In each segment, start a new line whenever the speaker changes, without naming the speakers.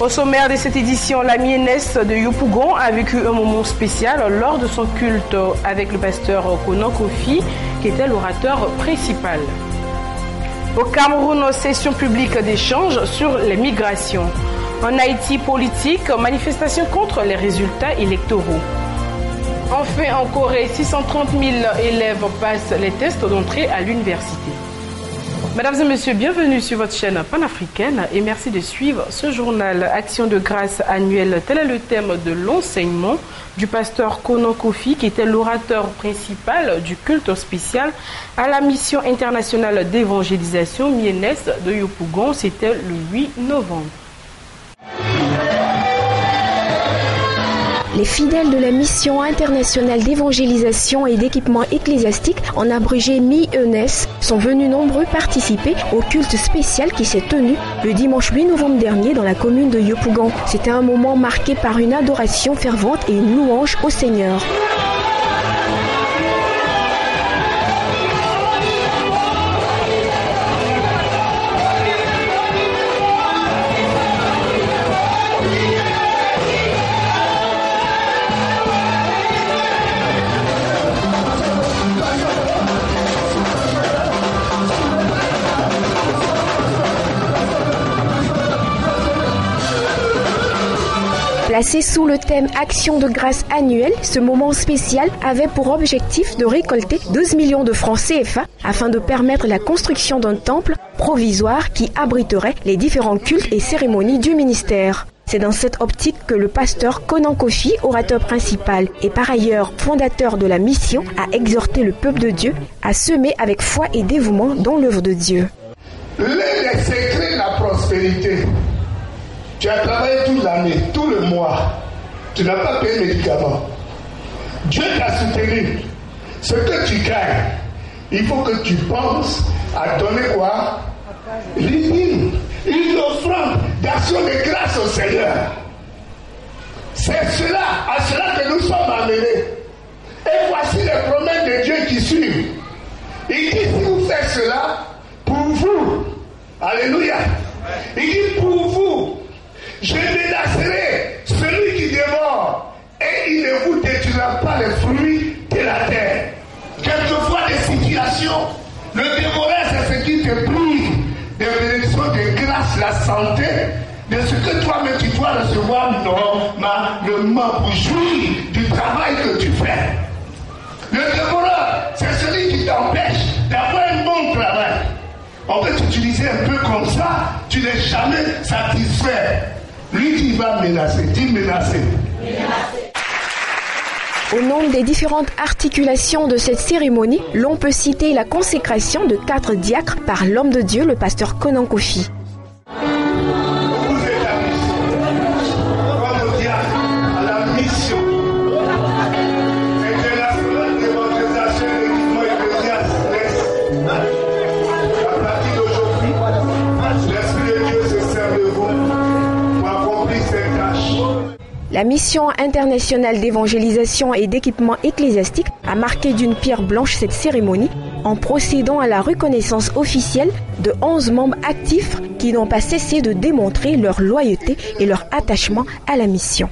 Au sommaire de cette édition, la mienesse de Yopougon a vécu un moment spécial lors de son culte avec le pasteur Konan Kofi, qui était l'orateur principal. Au Cameroun, session publique d'échange sur les migrations. En Haïti, politique, manifestation contre les résultats électoraux. Enfin, en Corée, 630 000 élèves passent les tests d'entrée à l'université. Mesdames et messieurs, bienvenue sur votre chaîne panafricaine et merci de suivre ce journal Action de grâce annuelle. Tel est le thème de l'enseignement du pasteur Konan Kofi, qui était l'orateur principal du culte spécial à la mission internationale d'évangélisation Mienesse de Yopougon. C'était le 8 novembre.
Les fidèles de la mission internationale d'évangélisation et d'équipement ecclésiastique, en abrégé MIENES, sont venus nombreux participer au culte spécial qui s'est tenu le dimanche 8 novembre dernier dans la commune de Yopougon. C'était un moment marqué par une adoration fervente et une louange au Seigneur. Placé sous le thème Action de grâce annuelle, ce moment spécial avait pour objectif de récolter 12 millions de francs CFA afin de permettre la construction d'un temple provisoire qui abriterait les différents cultes et cérémonies du ministère. C'est dans cette optique que le pasteur Konan Kofi, orateur principal et par ailleurs fondateur de la mission, a exhorté le peuple de Dieu à semer avec foi et dévouement dans l'œuvre de Dieu.
L'un des secrets de la prospérité. Tu as travaillé toute l'année, tout le mois. Tu n'as pas payé les médicaments. Dieu t'a soutenu. Ce que tu gagnes, il faut que tu penses à donner quoi? Une offrande d'action de grâce au Seigneur. C'est à cela que nous sommes amenés. Et voici les promesses de Dieu qui suivent. Il dit, si vous faites cela, pour vous, alléluia, il dit pour vous, je menacerai celui qui dévore et il ne vous détruira pas les fruits de la terre. Quelquefois des situations, le dévoreur c'est ce qui te prive des bénédictions de grâce, la santé, de ce que toi-même tu dois recevoir normalement pour jouir du travail que tu fais. Le dévoreur c'est celui qui t'empêche d'avoir un bon travail. On peut t'utiliser un peu comme ça, tu n'es jamais satisfait. Lui qui va menacer, dis menacer.
Au nom des différentes articulations de cette cérémonie, l'on peut citer la consécration de 4 diacres par l'homme de Dieu, le pasteur Konan Kofi. La mission internationale d'évangélisation et d'équipement ecclésiastique a marqué d'une pierre blanche cette cérémonie en procédant à la reconnaissance officielle de 11 membres actifs qui n'ont pas cessé de démontrer leur loyauté et leur attachement à la mission.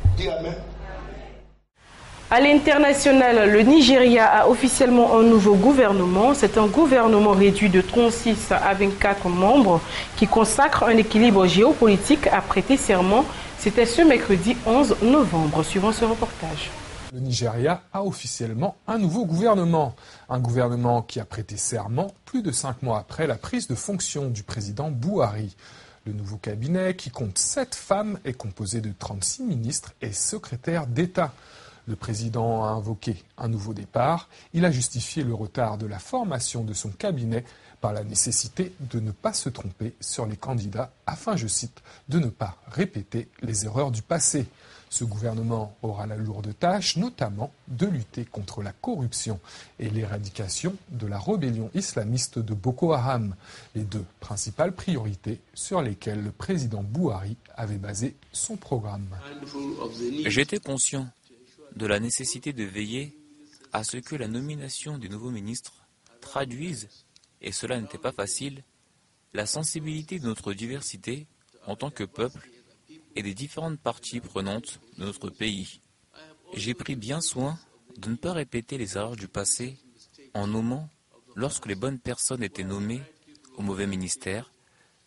À l'international, le Nigeria a officiellement un nouveau gouvernement. C'est un gouvernement réduit de 36 à 24 membres qui consacre un équilibre géopolitique à prêter serment. C'était ce mercredi 11 novembre, suivant ce reportage.
Le Nigeria a officiellement un nouveau gouvernement. Un gouvernement qui a prêté serment plus de 5 mois après la prise de fonction du président Buhari. Le nouveau cabinet, qui compte 7 femmes, est composé de 36 ministres et secrétaires d'État. Le président a invoqué un nouveau départ. Il a justifié le retard de la formation de son cabinet par la nécessité de ne pas se tromper sur les candidats afin, je cite, de ne pas répéter les erreurs du passé. Ce gouvernement aura la lourde tâche, notamment, de lutter contre la corruption et l'éradication de la rébellion islamiste de Boko Haram, les 2 principales priorités sur lesquelles le président Buhari avait basé son programme.
J'étais conscient de la nécessité de veiller à ce que la nomination des nouveaux ministres traduise, et cela n'était pas facile, la sensibilité de notre diversité en tant que peuple et des différentes parties prenantes de notre pays. J'ai pris bien soin de ne pas répéter les erreurs du passé en nommant, lorsque les bonnes personnes étaient nommées au mauvais ministère,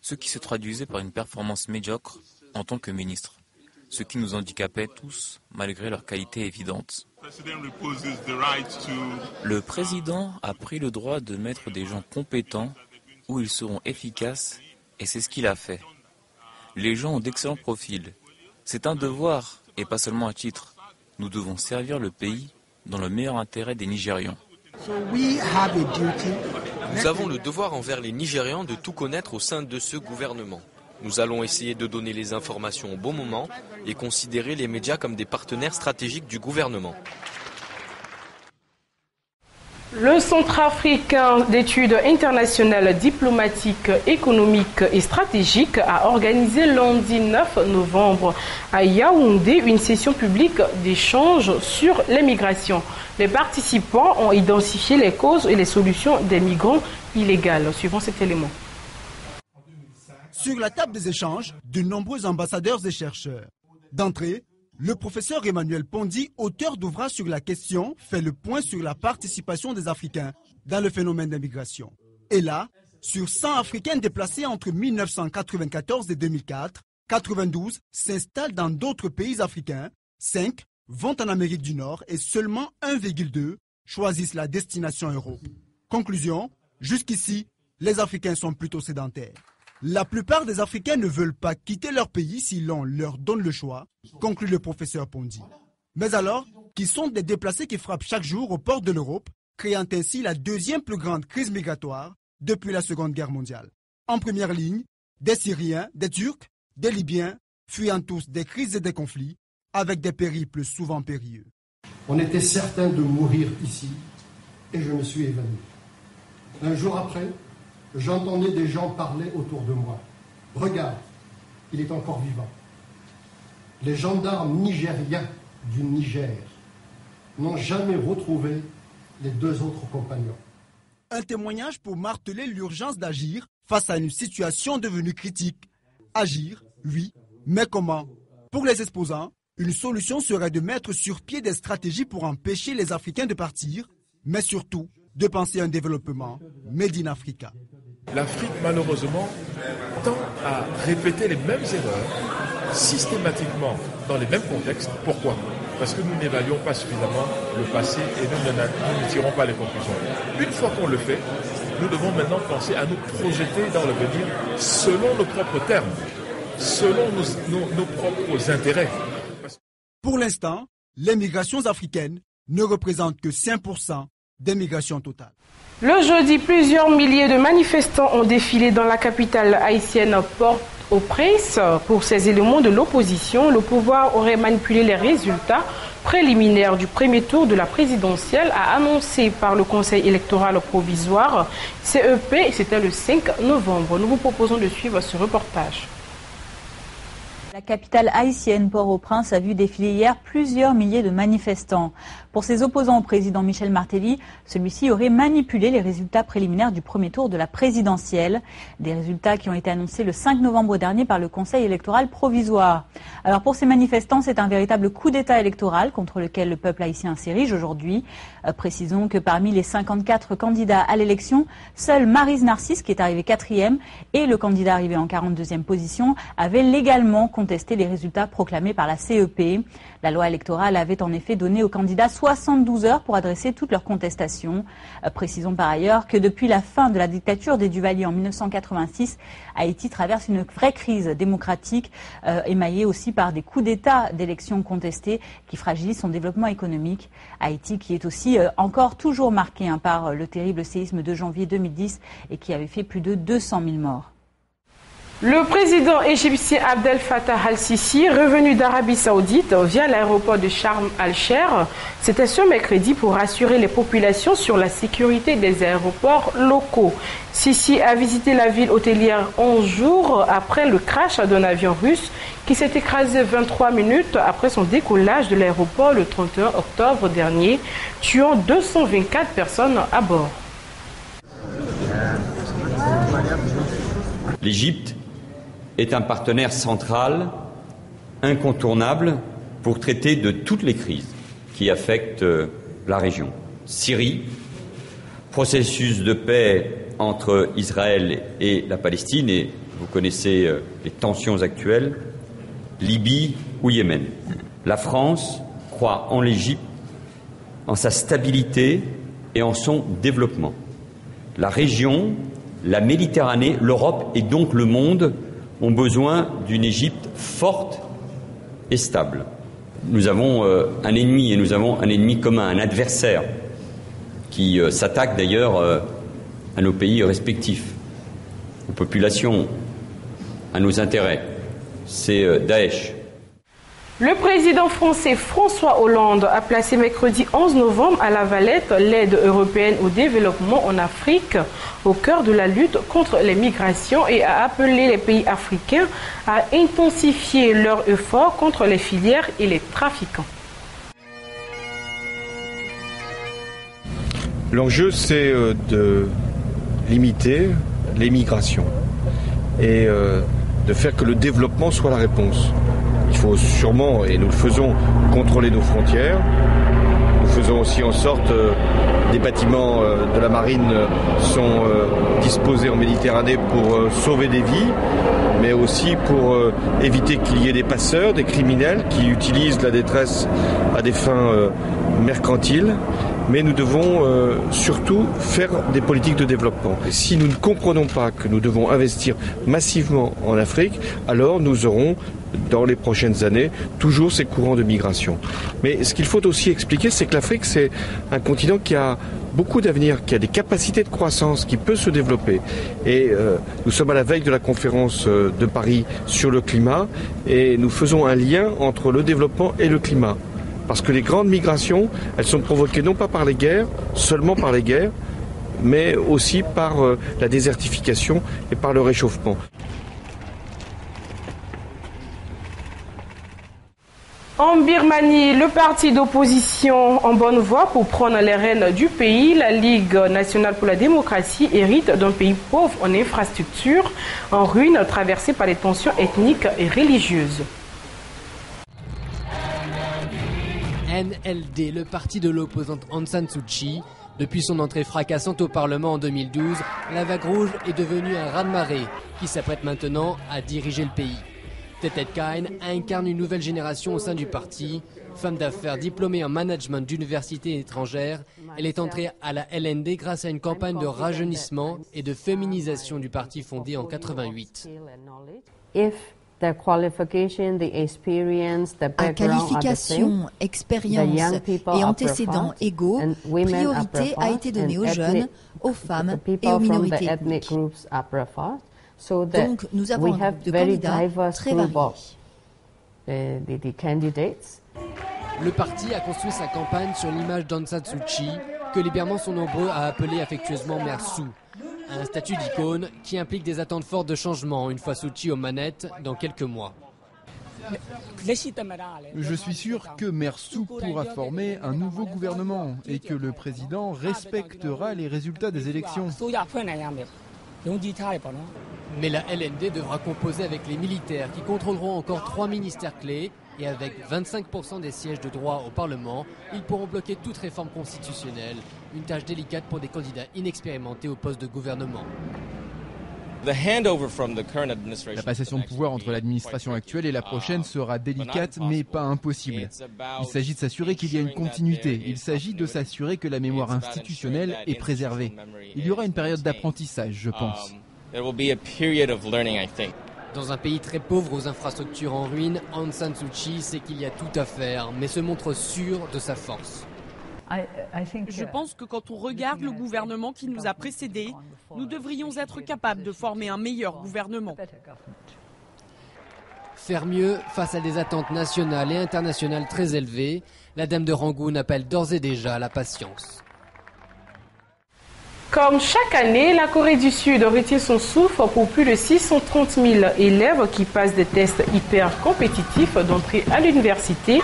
ce qui se traduisait par une performance médiocre en tant que ministre, ce qui nous handicapait tous malgré leur qualité évidente. Le président a pris le droit de mettre des gens compétents où ils seront efficaces et c'est ce qu'il a fait. Les gens ont d'excellents profils. C'est un devoir et pas seulement un titre. Nous devons servir le pays dans le meilleur intérêt des Nigérians.
Nous avons le devoir envers les Nigérians de tout connaître au sein de ce gouvernement. Nous allons essayer de donner les informations au bon moment et considérer les médias comme des partenaires stratégiques du gouvernement.
Le Centre africain d'études internationales diplomatiques, économiques et stratégiques a organisé lundi 9 novembre à Yaoundé une session publique d'échange sur les migrations. Les participants ont identifié les causes et les solutions des migrants illégaux. Suivant cet élément.
Sur la table des échanges, de nombreux ambassadeurs et chercheurs. D'entrée, le professeur Emmanuel Pondi, auteur d'ouvrages sur la question, fait le point sur la participation des Africains dans le phénomène d'immigration. Et là, sur 100 Africains déplacés entre 1994 et 2004, 92 s'installent dans d'autres pays africains, 5 vont en Amérique du Nord et seulement 1,2 choisissent la destination Europe. Conclusion, jusqu'ici, les Africains sont plutôt sédentaires. La plupart des Africains ne veulent pas quitter leur pays si l'on leur donne le choix, conclut le professeur Pondi. Mais alors, qui sont des déplacés qui frappent chaque jour aux portes de l'Europe, créant ainsi la deuxième plus grande crise migratoire depuis la Seconde Guerre mondiale. En première ligne, des Syriens, des Turcs, des Libyens, fuyant tous des crises et des conflits, avec des périples souvent périlleux.
On était certain de mourir ici, et je me suis évanoui. Un jour après, j'entendais des gens parler autour de moi. Regarde, il est encore vivant. Les gendarmes nigériens du Niger n'ont jamais retrouvé les 2 autres compagnons.
Un témoignage pour marteler l'urgence d'agir face à une situation devenue critique. Agir, oui, mais comment? Pour les exposants, une solution serait de mettre sur pied des stratégies pour empêcher les Africains de partir, mais surtout de penser à un développement made in Africa.
L'Afrique, malheureusement, tend à répéter les mêmes erreurs systématiquement dans les mêmes contextes. Pourquoi? Parce que nous n'évaluons pas suffisamment le passé et nous ne tirons pas les conclusions. Une fois qu'on le fait, nous devons maintenant penser à nous projeter dans l'avenir selon nos propres termes, selon nos propres intérêts.
Pour l'instant, les migrations africaines ne représentent que 5% des migrations totales.
Le jeudi, plusieurs milliers de manifestants ont défilé dans la capitale haïtienne Port-au-Prince. Pour ces éléments de l'opposition, le pouvoir aurait manipulé les résultats préliminaires du premier tour de la présidentielle, a annoncé par le Conseil électoral provisoire CEP. C'était le 5 novembre. Nous vous proposons de suivre ce reportage.
La capitale haïtienne, Port-au-Prince, a vu défiler hier plusieurs milliers de manifestants. Pour ses opposants au président Michel Martelly, celui-ci aurait manipulé les résultats préliminaires du premier tour de la présidentielle. Des résultats qui ont été annoncés le 5 novembre dernier par le Conseil électoral provisoire. Alors pour ces manifestants, c'est un véritable coup d'État électoral contre lequel le peuple haïtien s'érige aujourd'hui. Précisons que parmi les 54 candidats à l'élection, seul Maryse Narcisse, qui est arrivé 4e, et le candidat arrivé en 42e position, avaient légalement contesté les résultats proclamés par la CEP. La loi électorale avait en effet donné aux candidats 72 heures pour adresser toutes leurs contestations. Précisons par ailleurs que depuis la fin de la dictature des Duvalier en 1986, Haïti traverse une vraie crise démocratique, émaillée aussi par des coups d'État d'élections contestées qui fragilisent son développement économique. Haïti qui est aussi encore toujours marqué par le terrible séisme de janvier 2010 et qui avait fait plus de 200 000 morts.
Le président égyptien Abdel Fattah al-Sisi, revenu d'Arabie Saoudite via l'aéroport de Sharm el-Sheikh, c'était ce mercredi pour rassurer les populations sur la sécurité des aéroports locaux. Sisi a visité la ville hôtelière 11 jours après le crash d'un avion russe qui s'est écrasé 23 minutes après son décollage de l'aéroport le 31 octobre dernier, tuant 224 personnes à bord.
L'Égypte est un partenaire central incontournable pour traiter de toutes les crises qui affectent la région. Syrie, processus de paix entre Israël et la Palestine, et vous connaissez les tensions actuelles, Libye ou Yémen. La France croit en l'Égypte, en sa stabilité et en son développement. La région, la Méditerranée, l'Europe et donc le monde ont besoin d'une Égypte forte et stable. Nous avons un ennemi, et nous avons un ennemi commun, un adversaire qui s'attaque d'ailleurs à nos pays respectifs, aux populations, à nos intérêts. C'est Daesh.
Le président français François Hollande a placé mercredi 11 novembre à La Valette l'aide européenne au développement en Afrique au cœur de la lutte contre les migrations et a appelé les pays africains à intensifier leurs efforts contre les filières et les trafiquants.
L'enjeu, c'est de limiter les migrations et de faire que le développement soit la réponse. Il faut sûrement, et nous le faisons, contrôler nos frontières. Nous faisons aussi en sorte des bâtiments de la marine sont disposés en Méditerranée pour sauver des vies, mais aussi pour éviter qu'il y ait des passeurs, des criminels qui utilisent la détresse à des fins mercantiles. Mais nous devons surtout faire des politiques de développement. Et si nous ne comprenons pas que nous devons investir massivement en Afrique, alors nous aurons, dans les prochaines années, toujours ces courants de migration. Mais ce qu'il faut aussi expliquer, c'est que l'Afrique, c'est un continent qui a beaucoup d'avenir, qui a des capacités de croissance, qui peut se développer. Et nous sommes à la veille de la conférence de Paris sur le climat, et nous faisons un lien entre le développement et le climat. Parce que les grandes migrations, elles sont provoquées non pas par les guerres, seulement par les guerres, mais aussi par la désertification et par le réchauffement.
En Birmanie, le parti d'opposition en bonne voie pour prendre les rênes du pays, la Ligue nationale pour la démocratie, hérite d'un pays pauvre en infrastructures, en ruine, traversé par les tensions ethniques et religieuses.
NLD, le parti de l'opposante Aung San Suu Kyi. Depuis son entrée fracassante au Parlement en 2012, la vague rouge est devenue un raz-de-marée qui s'apprête maintenant à diriger le pays. Tetet Khaing incarne une nouvelle génération au sein du parti. Femme d'affaires diplômée en management d'universités étrangères, elle est entrée à la LND grâce à une campagne de rajeunissement et de féminisation du parti fondé en 88.
À qualification, expérience et antécédents égaux, priorité a été donnée aux jeunes, aux femmes et aux minorités ethniques. Donc, nous avons un groupe de candidats très variés.
Le parti a construit sa campagne sur l'image d'Aung San Suu Kyi, que les Birmans sont nombreux à appeler affectueusement Mère Suu. Un statut d'icône qui implique des attentes fortes de changement une fois Suu Kyi aux manettes dans quelques mois.
Je suis sûr que Mère Suu pourra former un nouveau gouvernement et que le président respectera les résultats des élections.
Mais la LND devra composer avec les militaires qui contrôleront encore 3 ministères clés et avec 25% des sièges de droit au Parlement, ils pourront bloquer toute réforme constitutionnelle, une tâche délicate pour des candidats inexpérimentés au poste de gouvernement.
La passation de pouvoir entre l'administration actuelle et la prochaine sera délicate mais pas impossible. Il s'agit de s'assurer qu'il y a une continuité. Il s'agit de s'assurer que la mémoire institutionnelle est préservée. Il y aura une période d'apprentissage, je pense.
Dans un pays très pauvre aux infrastructures en ruine, Aung San Suu Kyi sait qu'il y a tout à faire, mais se montre sûr de sa force.
Je pense que quand on regarde le gouvernement qui nous a précédés, nous devrions être capables de former un meilleur gouvernement.
Faire mieux face à des attentes nationales et internationales très élevées, la dame de Rangoon appelle d'ores et déjà à la patience.
Comme chaque année, la Corée du Sud retient son souffle pour plus de 630 000 élèves qui passent des tests hyper compétitifs d'entrée à l'université,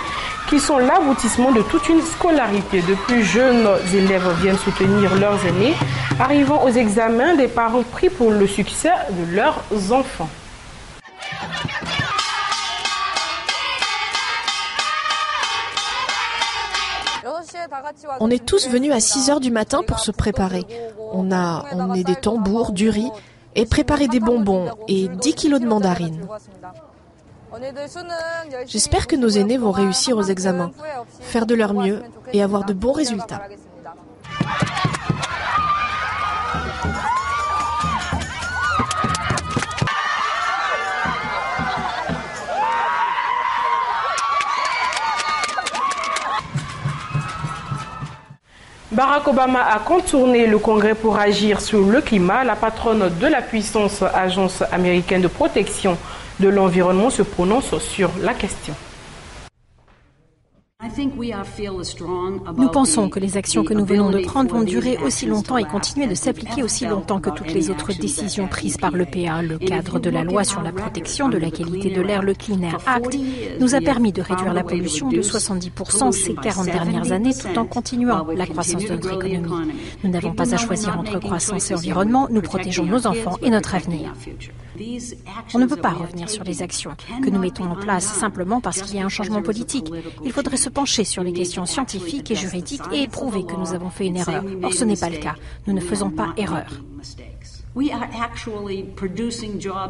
qui sont l'aboutissement de toute une scolarité. De plus jeunes élèves viennent soutenir leurs aînés, arrivant aux examens des parents pris pour le succès de leurs enfants.
On est tous venus à 6 heures du matin pour se préparer. On a emmené des tambours, du riz et préparé des bonbons et 10 kilos de mandarines. J'espère que nos aînés vont réussir aux examens, faire de leur mieux et avoir de bons résultats.
Barack Obama a contourné le Congrès pour agir sur le climat. La patronne de la puissante agence américaine de protection de l'environnement se prononce sur la question.
Nous pensons que les actions que nous venons de prendre vont durer aussi longtemps et continuer de s'appliquer aussi longtemps que toutes les autres décisions prises par l'EPA. Le cadre de la loi sur la protection de la qualité de l'air, le Clean Air Act, nous a permis de réduire la pollution de 70% ces 40 dernières années tout en continuant la croissance de notre économie. Nous n'avons pas à choisir entre croissance et environnement, nous protégeons nos enfants et notre avenir. On ne peut pas revenir sur les actions que nous mettons en place simplement parce qu'il y a un changement politique. Il faudrait se pencher sur les questions scientifiques et juridiques et prouver que nous avons fait une erreur. Or, ce n'est pas le cas. Nous ne faisons pas erreur.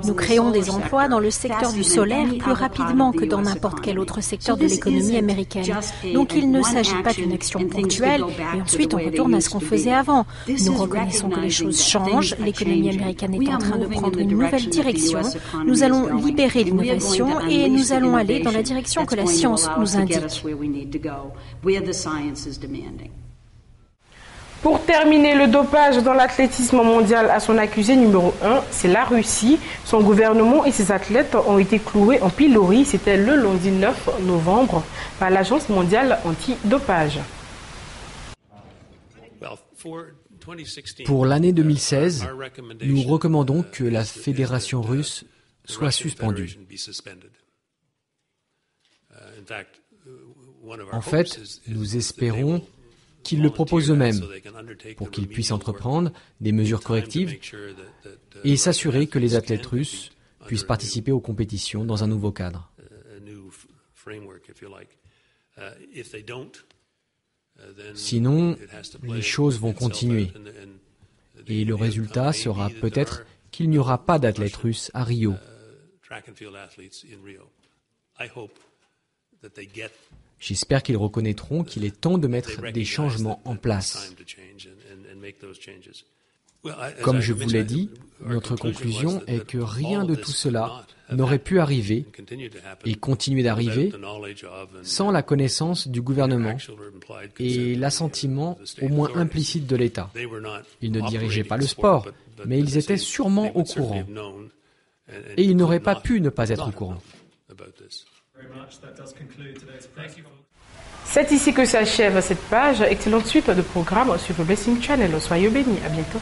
Nous créons des emplois dans le secteur du solaire plus rapidement que dans n'importe quel autre secteur de l'économie américaine. Donc il ne s'agit pas d'une action ponctuelle et ensuite on retourne à ce qu'on faisait avant. Nous reconnaissons que les choses changent, l'économie américaine est en train de prendre une nouvelle direction. Nous allons libérer l'innovation et nous allons aller dans la direction que la science nous indique.
Pour terminer, le dopage dans l'athlétisme mondial a son accusé numéro 1, c'est la Russie. Son gouvernement et ses athlètes ont été cloués en pilori. C'était le lundi 9 novembre par l'Agence mondiale anti-dopage.
Pour l'année 2016, nous recommandons que la fédération russe soit suspendue. En fait, nous espérons qu'ils le proposent eux-mêmes pour qu'ils puissent entreprendre des mesures correctives et s'assurer que les athlètes russes puissent participer aux compétitions dans un nouveau cadre. Sinon, les choses vont continuer et le résultat sera peut-être qu'il n'y aura pas d'athlètes russes à Rio. J'espère qu'ils reconnaîtront qu'il est temps de mettre des changements en place. Comme je vous l'ai dit, notre conclusion est que rien de tout cela n'aurait pu arriver et continuer d'arriver sans la connaissance du gouvernement et l'assentiment au moins implicite de l'État. Ils ne dirigeaient pas le sport, mais ils étaient sûrement au courant. Et ils n'auraient pas pu ne pas être au courant.
C'est ici que s'achève cette page. Excellente suite de programmes sur le Blessing Channel. Soyez bénis. À bientôt.